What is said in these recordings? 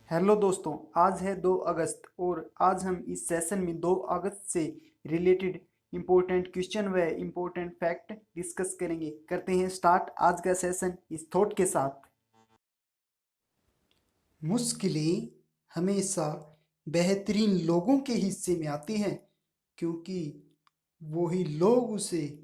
Hello दोस्तों। आज है 2 अगस्त और आज हम इस सेशन में 2 अगस्त से रिलेटेड इम्पोर्टेंट क्वेश्चन व इम्पोर्टेंट फैक्ट डिस्कस करेंगे। करते हैं स्टार्ट आज का सेशन इस थॉट के साथ। मुश्किलें हमेशा बेहतरीन लोगों के हिस्से में आती हैं, क्योंकि वही लोग उसे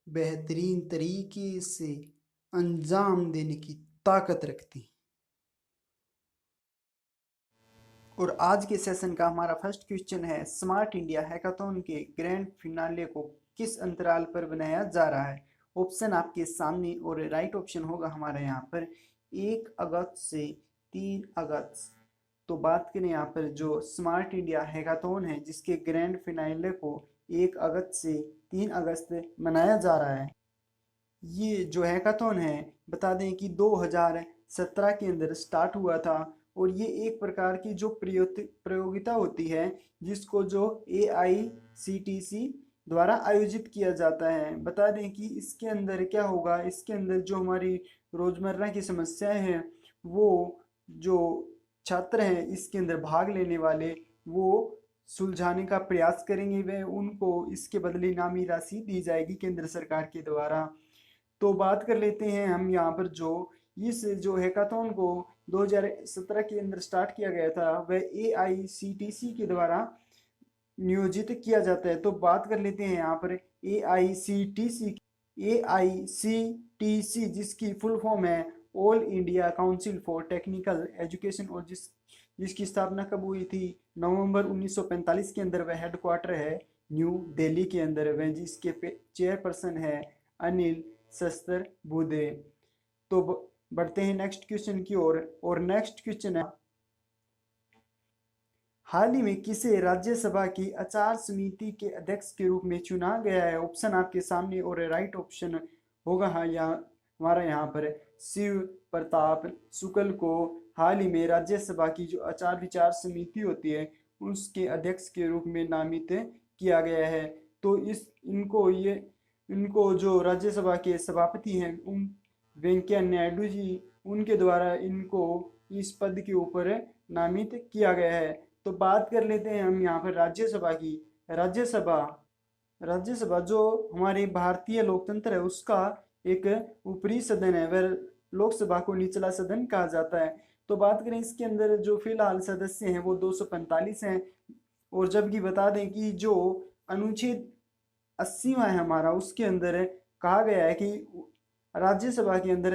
बेहतरीन तरीके से अंजाम देने की ताकत रखते हैं। और आज के सेशन का हमारा फर्स्ट क्वेश्चन है, स्मार्ट इंडिया हैकाथॉन के ग्रैंड फिनाले को किस अंतराल पर बनाया जा रहा है। ऑप्शन आपके सामने और राइट ऑप्शन होगा हमारे यहाँ पर 1 अगस्त से 3 अगस्त। तो बात करें यहाँ पर जो स्मार्ट इंडिया हैकाथॉन है जिसके ग्रैंड फिनाले को 1 अगस्त से 3 अगस्त मनाया जा रहा है। ये जो हैकाथॉन है बता दें कि 2017 के अंदर स्टार्ट हुआ था और ये एक प्रकार की जो प्रयोगिता होती है जिसको जो AICTC द्वारा आयोजित किया जाता है। बता दें कि इसके अंदर क्या होगा, इसके अंदर जो हमारी रोज़मर्रा की समस्याएं हैं वो जो छात्र हैं इसके अंदर भाग लेने वाले वो सुलझाने का प्रयास करेंगे व उनको इसके बदले इनामी राशि दी जाएगी केंद्र सरकार के द्वारा। तो बात कर लेते हैं हम यहाँ पर जो इस जो हैकाथॉन को 2017 के अंदर स्टार्ट किया गया था वह AICTC के द्वारा नियोजित किया जाता है। तो बात कर लेते हैं यहाँ पर AICTC जिसकी फुल फॉर्म है all India council for technical education और जिसकी स्थापना कब हुई थी, नवंबर 1945 के अंदर। वह हेडक्वार्टर है न्यू दिल्ली के अंदर। वह जिसके चेयरपर्सन है अनिल शस्त्र बूदे। तो बढ़ते हैं नेक्स्ट क्वेश्चन की ओर और नेक्स्ट क्वेश्चन है, हाल ही में किसे राज्यसभा की आचार समिति के अध्यक्ष के रूप में चुना गया है। ऑप्शन आपके सामने और राइट ऑप्शन होगा हमारा यहाँ पर शिव प्रताप शुक्ल को हाल ही में राज्यसभा की जो आचार विचार समिति होती है उसके अध्यक्ष के रूप में नामित किया गया है। तो इनको जो राज्यसभा के सभापति हैं वेंकैया नायडू जी उनके द्वारा इनको इस पद के ऊपर नामित किया गया है। तो बात कर लेते हैं हम यहाँ पर राज्यसभा की। राज्यसभा राज्यसभा जो हमारे भारतीय लोकतंत्र है उसका एक ऊपरी सदन है। वह लोकसभा को निचला सदन कहा जाता है। तो बात करें इसके अंदर जो फिलहाल सदस्य हैं वो 245 हैं। और जबकि बता दें कि जो अनुच्छेद 80वां है हमारा उसके अंदर कहा गया है कि राज्यसभा के अंदर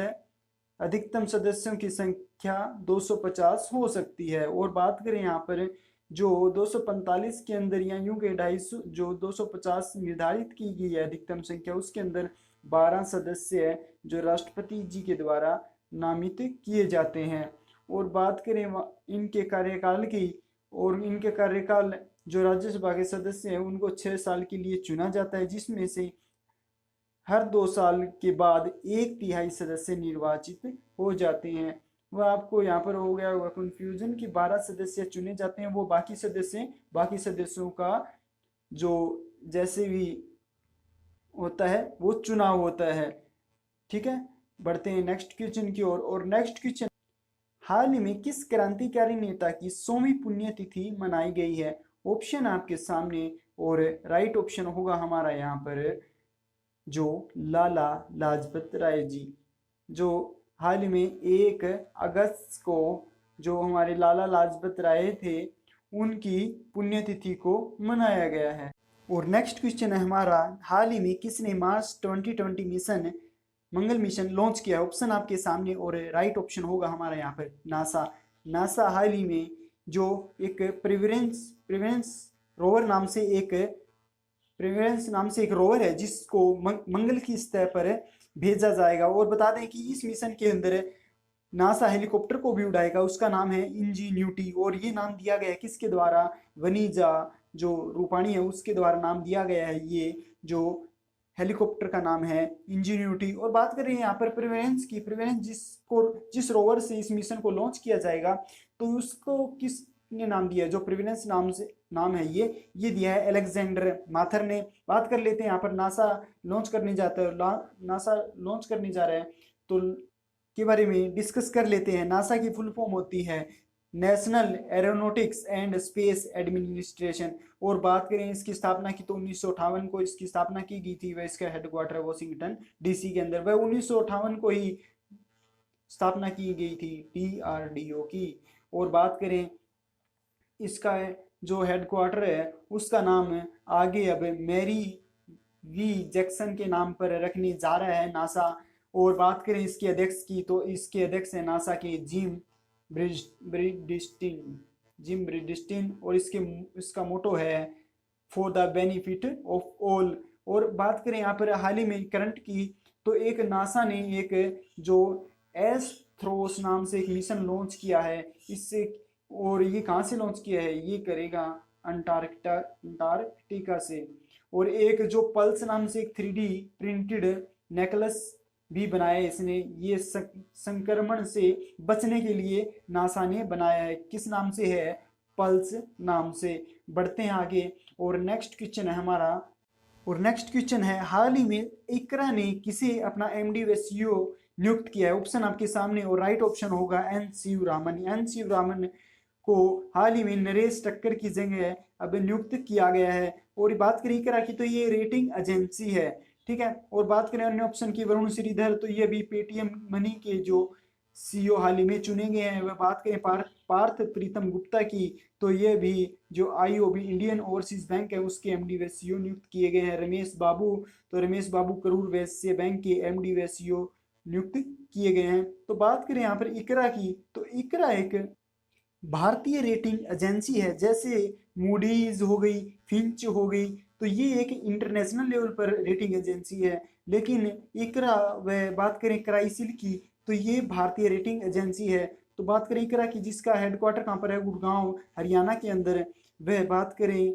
अधिकतम सदस्यों की संख्या 250 हो सकती है। और बात करें यहाँ पर जो 245 के अंदर या यूं के 250 जो 250 निर्धारित की गई है अधिकतम संख्या उसके अंदर 12 सदस्य है जो राष्ट्रपति जी के द्वारा नामित किए जाते हैं। और बात करें इनके कार्यकाल की, और इनके कार्यकाल जो राज्यसभा के सदस्य हैं उनको 6 साल के लिए चुना जाता है, जिसमें से हर 2 साल के बाद 1/3 सदस्य निर्वाचित हो जाते हैं। वह आपको यहाँ पर हो गया होगा कंफ्यूजन कि 12 सदस्य चुने जाते हैं, वो बाकी सदस्यों का जो जैसे भी होता है वो चुनाव होता है। ठीक है, बढ़ते हैं नेक्स्ट क्वेश्चन की ओर और नेक्स्ट क्वेश्चन, हाल ही में किस क्रांतिकारी नेता की 100वीं पुण्यतिथि मनाई गई है। ऑप्शन आपके सामने और राइट ऑप्शन होगा हमारा यहाँ पर जो लाला लाजपत राय जी, जो हाल ही में 1 अगस्त को जो हमारे लाला लाजपत राय थे उनकी पुण्यतिथि को मनाया गया है। और नेक्स्ट क्वेश्चन है हमारा, हाल ही में किसने मार्स 2020 मिशन मंगल मिशन लॉन्च किया। ऑप्शन आपके सामने और राइट ऑप्शन होगा हमारा यहाँ पर नासा हाल ही में जो एक प्रिवेंस रोवर नाम से एक रोवर है जिसको मंगल की सतह पर भेजा जाएगा। और बता दें कि इस मिशन के अंदर नासा हेलीकॉप्टर को भी उड़ाएगा, उसका नाम है इंजीन्यूटी। और ये नाम दिया गया है किसके द्वारा, वनीजा जो रूपाणी है उसके द्वारा नाम दिया गया है ये जो हेलीकॉप्टर का नाम है इंजीन्यूटी। और बात करें यहाँ पर प्रिवेंस जिस रोवर से इस मिशन को लॉन्च किया जाएगा तो उसको किसने नाम दिया है, जो प्रिवेंस नाम है ये दिया है अलेक्जेंडर माथर ने। बात कर लेते हैं यहाँ पर नासा लॉन्च करने जा रहा है तो के बारे में डिस्कस कर लेते हैं। नासा की फुल फॉर्म होती है national aeronautics and space administration. और बात करें इसकी स्थापना की तो 1958 को इसकी स्थापना की गई थी। वह इसका हेडक्वार्टर वॉशिंगटन डीसी के अंदर, वह 1958 को ही स्थापना की गई थी DRDO की। और बात करें इसका जो हेडक्वार्टर है उसका नाम आगे अब मैरी वी जैक्सन के नाम पर रखने जा रहा है नासा। और बात करें इसके अध्यक्ष की तो इसके अध्यक्ष है नासा के जिम ब्रिडस्टिन। और इसका मोटो है for the benefit of all. और बात करें यहाँ पर हाल ही में करंट की तो एक नासा ने एक जो एस्ट्रोस नाम से एक मिशन लॉन्च किया है इससे। और ये कहाँ से लॉन्च किया है, ये करेगा अंटार्कटिका से। और एक जो पल्स नाम से एक 3D प्रिंटेड नेकलेस भी बनाया है इसने, ये संक्रमण से बचने के लिए नासा ने बनाया है। किस नाम से है, पल्स नाम से। बढ़ते हैं आगे और नेक्स्ट क्वेश्चन है हमारा। और नेक्स्ट क्वेश्चन है, हाल ही में इकरा ने किसे अपना MD व CEO नियुक्त किया है। ऑप्शन आपके सामने और राइट ऑप्शन होगा N शिवरामन। N शिवरामन को हाल ही में नरेश टक्कर की जगह अब नियुक्त किया गया है। और बात करें इकरा की तो ये रेटिंग एजेंसी है, ठीक है। और बात करें अन्य ऑप्शन की, वरुण श्रीधर तो ये भी पेटीएम मनी के जो CEO हाल ही में चुने गए हैं। वह बात करें पार्थ प्रीतम गुप्ता की तो ये भी जो IOB इंडियन ओवरसीज बैंक है उसके MD व CEO नियुक्त किए गए हैं। रमेश बाबू तो रमेश बाबू करूर वैश्य बैंक के MD व CEO नियुक्त किए गए हैं। तो बात करें यहाँ पर इकरा की तो इकरा एक भारतीय रेटिंग एजेंसी है, जैसे मूडीज हो गई, फिंच हो गई, तो ये एक इंटरनेशनल लेवल पर रेटिंग एजेंसी है। लेकिन इकरा व बात करें क्राइसिल की तो ये भारतीय रेटिंग एजेंसी है। तो बात करें इकरा की जिसका हेडक्वार्टर कहाँ पर है, गुड़गांव हरियाणा के अंदर। वह बात करें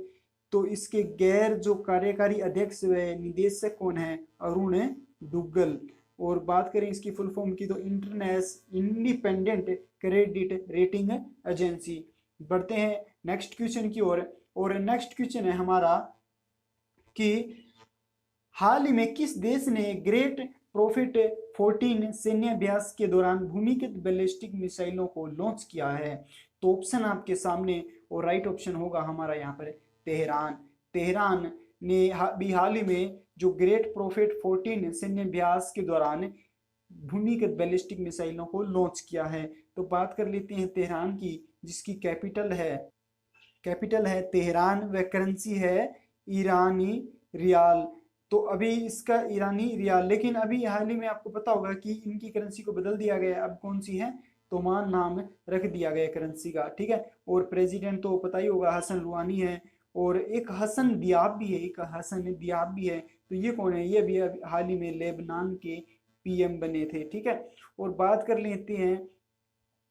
तो इसके गैर जो कार्यकारी अध्यक्ष व निदेशक कौन है, अरुण दुग्गल। और बात करें इसकी फुल फॉर्म की तो इंडिपेंडेंट क्रेडिट रेटिंग एजेंसी। बढ़ते हैं नेक्स्ट क्वेश्चन की ओर। और नेक्स्ट क्वेश्चन है हमारा कि हाल ही में किस देश ने ग्रेट प्रॉफिट 14 सैन्य अभ्यास के दौरान भूमिगत बैलिस्टिक मिसाइलों को लॉन्च किया है। तो ऑप्शन आपके सामने और राइट ऑप्शन होगा हमारा यहाँ पर तेहरान। तेहरान ने भी हाल ही में जो ग्रेट प्रॉफिट 14 सैन्य अभ्यास के दौरान भूमिगत बैलिस्टिक मिसाइलों को लॉन्च किया है। तो बात कर लेते हैं तेहरान की जिसकी कैपिटल है तेहरान व करेंसी है ईरानी रियाल। तो अभी इसका ईरानी रियाल, लेकिन अभी हाल ही में आपको पता होगा कि इनकी करेंसी को बदल दिया गया है। अब कौन सी है, तोमान नाम रख दिया गया करेंसी का, ठीक है। और प्रेसिडेंट तो पता ही होगा हसन रूहानी है। और एक हसन दियाब भी है। तो ये कौन है, ये भी हाल ही में लेबनान के PM बने थे, ठीक है। और बात कर लेते हैं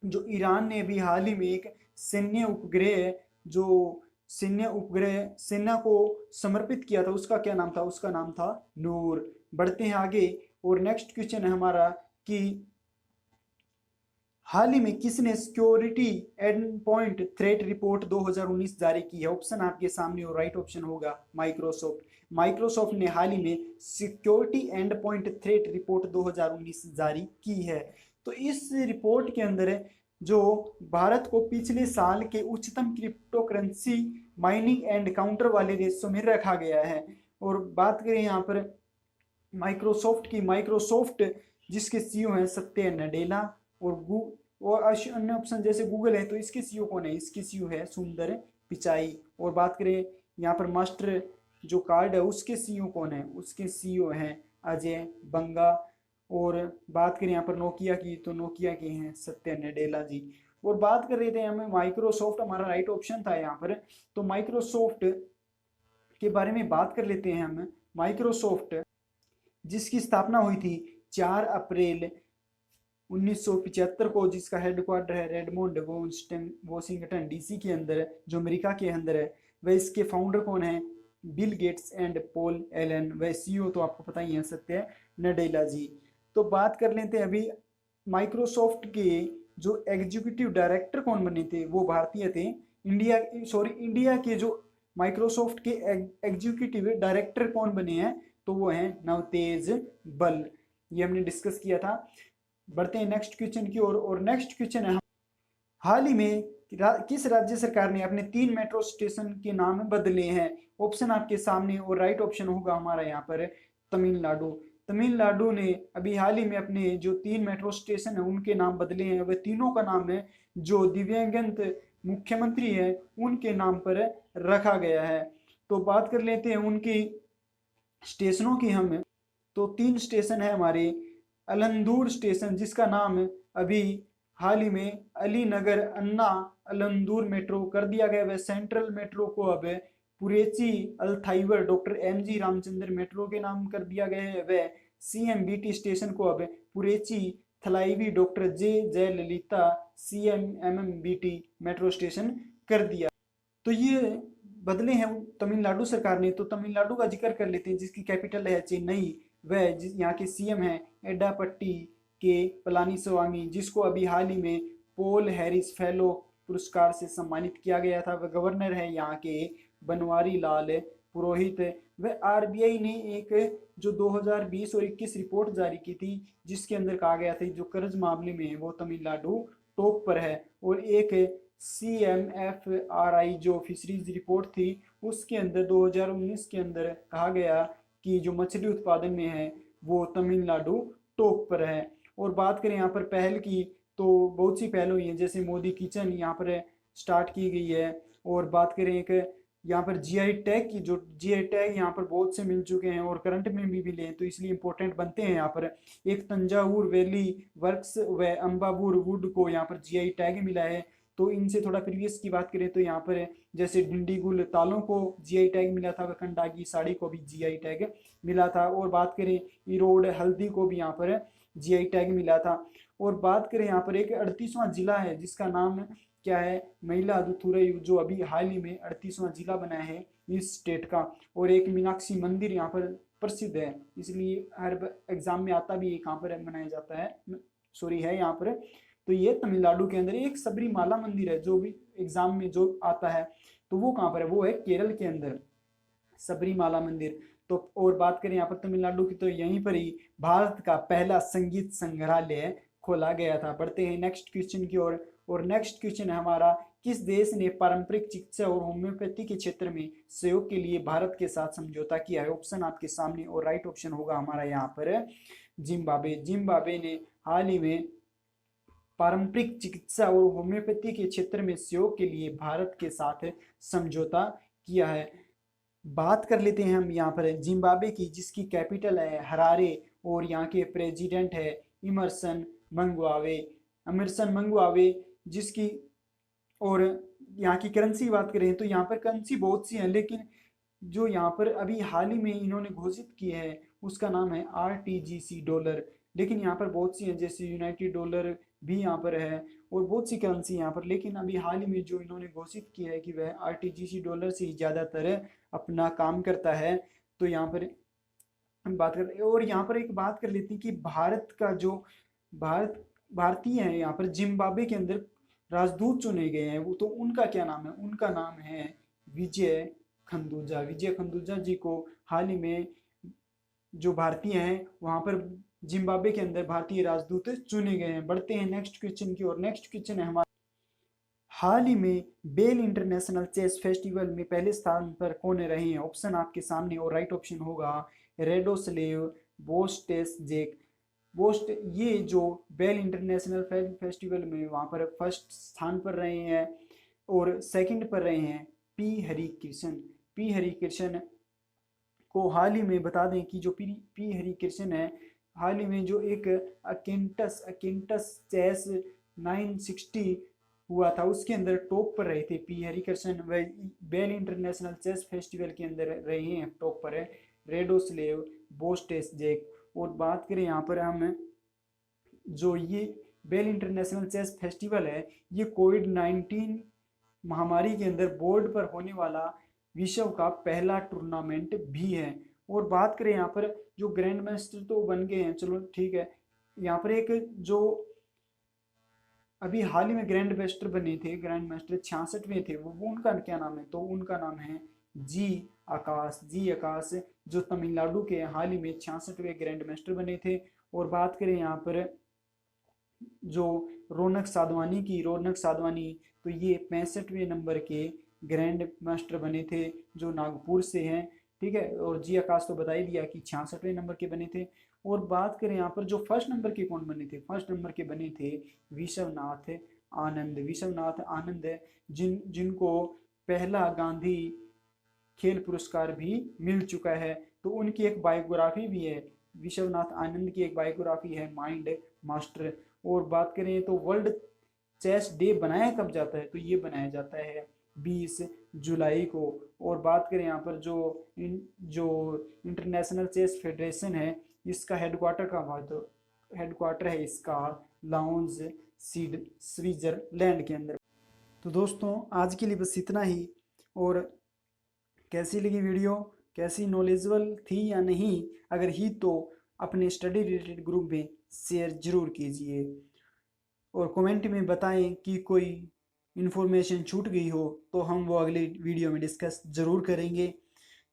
जो ईरान ने भी हाल ही में एक सैन्य उपग्रह सेना को समर्पित किया था, उसका क्या नाम था, उसका नाम था नूर। बढ़ते हैं आगे और नेक्स्ट क्वेश्चन है हमारा कि हाल ही में किसने security and point threat report 2019 जारी की है। ऑप्शन आपके सामने और राइट ऑप्शन होगा माइक्रोसॉफ्ट ने हाल ही में security and point threat report 2019 जारी की है। तो इस रिपोर्ट के अंदर जो भारत को पिछले साल के उच्चतम crypto currency mining and counter वाले देशों में रखा गया है। और बात करें यहाँ पर माइक्रोसॉफ्ट जिसके CEO हैं सत्य नडेला। और अन्य ऑप्शन जैसे गूगल है तो इसके CEO कौन है, इसके CEO है सुंदर पिचाई। और बात करें यहाँ पर मास्टर जो कार्ड है उसके CEO कौन है, उसके CEO हैं अजय बंगा। और बात करें यहाँ पर नोकिया की तो नोकिया के हैं सत्य नडेला जी। और बात कर रहे थे हमें माइक्रोसॉफ्ट, हमारा राइट ऑप्शन था यहाँ पर। तो माइक्रोसॉफ्ट के बारे में बात कर लेते हैं हम। माइक्रोसॉफ्ट जिसकी स्थापना हुई थी 4 अप्रैल 1975 को, जिसका हेडक्वार्टर है रेडमोंड वॉशिंगटन DC के अंदर जो अमेरिका के अंदर है। वह इसके फाउंडर कौन है, Bill Gates and Paul Allen. वह CEO तो आपको पता ही है सत्य नडेला जी। तो बात कर लेते हैं अभी माइक्रोसॉफ्ट के जो एग्जीक्यूटिव डायरेक्टर कौन बने थे, वो भारतीय थे। इंडिया के जो माइक्रोसॉफ्ट के एग्जीक्यूटिव डायरेक्टर कौन बने हैं, तो वो हैं नवतेज बल। ये हमने डिस्कस किया था। बढ़ते हैं नेक्स्ट क्वेश्चन की ओर। और नेक्स्ट क्वेश्चन है हाल ही में किस राज्य सरकार ने अपने 3 मेट्रो स्टेशन के नाम बदले हैं? ऑप्शन आपके सामने, और राइट ऑप्शन होगा हमारा यहाँ पर तमिलनाडु। तमिलनाडु ने अभी हाल ही में अपने जो 3 मेट्रो स्टेशन है उनके नाम बदले हैं। वह तीनों का नाम है जो दिव्यांगत मुख्यमंत्री है उनके नाम पर रखा गया है। तो बात कर लेते हैं उनकी स्टेशनों की हम। तो 3 स्टेशन है हमारे। अलंदूर स्टेशन, जिसका नाम अभी हाल ही में अली नगर अन्ना अलंदूर मेट्रो कर दिया गया। वह सेंट्रल मेट्रो को अब पुरेची अल्थाइवर डॉक्टर एमजी रामचंद्र मेट्रो के नाम कर दिया गया है। वह सीएमबीटी स्टेशन को अब पुरेची थलाईवी डॉक्टर जे जयललिता सीएमएमबीटी मेट्रो स्टेशन कर दिया। तो ये बदले हैं तमिलनाडु सरकार ने। तो तमिलनाडु का जिक्र कर लेते हैं, जिसकी कैपिटल है चेन्नई। वह यहाँ के सीएम हैं एडापट्टी के पलानीस्वामी, जिसको अभी हाल ही में पॉल हैरिस फेलो पुरस्कार से सम्मानित किया गया था। वह गवर्नर है यहाँ के बनवारी लाल पुरोहित। वह आरबीआई ने एक जो 2020 और 21 रिपोर्ट जारी की थी, जिसके अंदर कहा गया था जो कर्ज मामले में वो तमिलनाडु टॉप पर है। और एक CMFRI जो फिशरीज रिपोर्ट थी उसके अंदर 2019 के अंदर कहा गया कि जो मछली उत्पादन में है वो तमिलनाडु टॉप पर है। और बात करें यहाँ पर पहल की, तो बहुत सी पहल हुई है, जैसे मोदी किचन यहाँ पर स्टार्ट की गई है। और बात करें एक यहाँ पर जीआई टैग की, जो जीआई टैग यहाँ पर बहुत से मिल चुके हैं और करंट में भी मिले हैं, तो इसलिए इंपॉर्टेंट बनते हैं। यहाँ पर एक तंजावुर वैली वर्क्स व अम्बावुर वुड को यहाँ पर जीआई टैग मिला है। तो इनसे थोड़ा प्रीवियस की बात करें तो यहाँ पर जैसे डिंडीगुल तालों को जीआई टैग मिला था, वकंडागी साड़ी को भी जीआई टैग मिला था। और बात करें इरोड हल्दी को भी यहाँ पर जीआई टैग मिला था। और बात करें यहाँ पर एक 38वां जिला है जिसका नाम क्या है, मयिलादुथुरई, जो अभी हाल ही में 38वां जिला बना है इस स्टेट का। और एक मीनाक्षी मंदिर यहाँ पर प्रसिद्ध है, इसलिए हर एग्जाम में आता भी कहाँ पर मनाया जाता है, सॉरी है यहाँ पर। तो ये तमिलनाडु के अंदर एक सबरीमाला मंदिर है जो भी एग्जाम में जो आता है, तो वो कहाँ पर है, वो है केरल के अंदर सबरीमाला मंदिर। तो और बात करें यहाँ पर तमिलनाडु की, तो यहीं पर ही भारत का पहला संगीत संग्रहालय खोला गया था। बढ़ते हैं नेक्स्ट क्वेश्चन की ओर। और नेक्स्ट क्वेश्चन है हमारा, किस देश ने पारंपरिक चिकित्सा और होम्योपैथी के क्षेत्र में सहयोग के लिए भारत के साथ समझौता किया है? ऑप्शन आपके सामने, और राइट ऑप्शन होगा हमारा यहाँ पर जिम्बाब्वे। जिम्बाब्वे ने हाल ही में पारंपरिक चिकित्सा और होम्योपैथी के क्षेत्र में सहयोग के लिए भारत के साथ समझौता किया है। बात कर लेते हैं हम यहाँ पर जिम्बाब्वे की, जिसकी कैपिटल है हरारे और यहाँ के प्रेसिडेंट है इमरसन मंगवावे। इमरसन मंगवावे जिसकी, और यहाँ की करेंसी बात करें तो यहाँ पर करेंसी बहुत सी है, लेकिन जो यहाँ पर अभी हाल ही में इन्होंने घोषित की है उसका नाम है RTGC डॉलर। लेकिन यहाँ पर बहुत सी हैं, जैसे यूनाइटेड डॉलर भी यहाँ पर है और बहुत सी करेंसी यहाँ पर। लेकिन अभी हाल ही में जो इन्होंने घोषित किया है कि वह RTGC डॉलर से ही ज़्यादातर अपना काम करता है। तो यहाँ पर हम बात कर, और यहाँ पर एक बात कर लेते हैं कि भारत का जो भारतीय है यहाँ पर जिम्बाब्वे के अंदर राजदूत चुने गए हैं, वो तो उनका क्या नाम है? उनका नाम है विजय खंदूजा। विजय खंदूजा जी को हाल ही में जो भारतीय हैं वहां पर जिम्बाब्वे के अंदर भारतीय राजदूत चुने गए हैं। बढ़ते हैं नेक्स्ट क्वेश्चन की ओर। नेक्स्ट क्वेश्चन है हमारा, हाल ही में बेल इंटरनेशनल चेस फेस्टिवल में पहले स्थान पर कौन रहे हैं? ऑप्शन आपके सामने, और राइट ऑप्शन होगा रेडोस्लेव बोस्टेसजेक। बोस्ट ये जो बेल इंटरनेशनल फेस्टिवल में वहाँ पर फर्स्ट स्थान पर रहे हैं, और सेकंड पर रहे हैं पी हरिकृष्ण। पी हरिकृष्ण को हाल ही में बता दें कि जो पी हरिकृष्ण है, हाल ही में जो एक अकेंटस चेस 960 हुआ था उसके अंदर टॉप पर रहे थे पी हरिकृष्ण। वह बेल इंटरनेशनल चेस फेस्टिवल के अंदर रहे हैं टॉप पर है रेडोस्लेव बोस्टेसजेक। और बात करें यहाँ पर हम, जो ये बेल इंटरनेशनल चेस फेस्टिवल है ये कोविड-19 महामारी के अंदर बोर्ड पर होने वाला विश्व का पहला टूर्नामेंट भी है। और बात करें यहाँ पर जो ग्रैंड मास्टर तो बन गए हैं, चलो ठीक है। यहाँ पर एक जो अभी हाल ही में ग्रैंड मास्टर बने थे, ग्रैंड मास्टर 66वें थे, वो उनका क्या नाम है? तो उनका नाम है जी आकाश। जी आकाश जो तमिलनाडु के हाल ही में 66वें ग्रैंड मास्टर बने थे। और बात करें यहाँ पर जो रौनक साधवानी की। रौनक साधवानी तो ये 65वें नंबर के ग्रैंड मास्टर बने थे, जो नागपुर से हैं, ठीक है। और जी आकाश तो बता ही दिया कि 66वें नंबर के बने थे। और बात करें यहाँ पर जो फर्स्ट नंबर के कौन बने थे, फर्स्ट नंबर के बने थे विश्वनाथ आनंद। विश्वनाथ आनंद है जिनको पहला गांधी खेल पुरस्कार भी मिल चुका है। तो उनकी एक बायोग्राफी भी है, विश्वनाथ आनंद की एक बायोग्राफी है, माइंड मास्टर। और बात करें तो वर्ल्ड चेस डे बनाया कब जाता है, तो ये बनाया जाता है 20 जुलाई को। और बात करें यहाँ पर जो इंटरनेशनल चेस फेडरेशन है, इसका हेडक्वार्टर कहाँ है, तो हेडक्वार्टर है इसका लाउंज स्विट्जरलैंड के अंदर। तो दोस्तों आज के लिए बस इतना ही। और कैसी लगी वीडियो, कैसी नॉलेजेबल थी या नहीं, अगर ही तो अपने स्टडी रिलेटेड ग्रुप में शेयर ज़रूर कीजिए। और कमेंट में बताएं कि कोई इन्फॉर्मेशन छूट गई हो तो हम वो अगले वीडियो में डिस्कस ज़रूर करेंगे।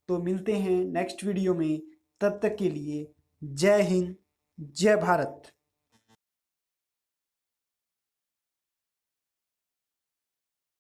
तो मिलते हैं नेक्स्ट वीडियो में, तब तक के लिए जय हिंद, जय भारत।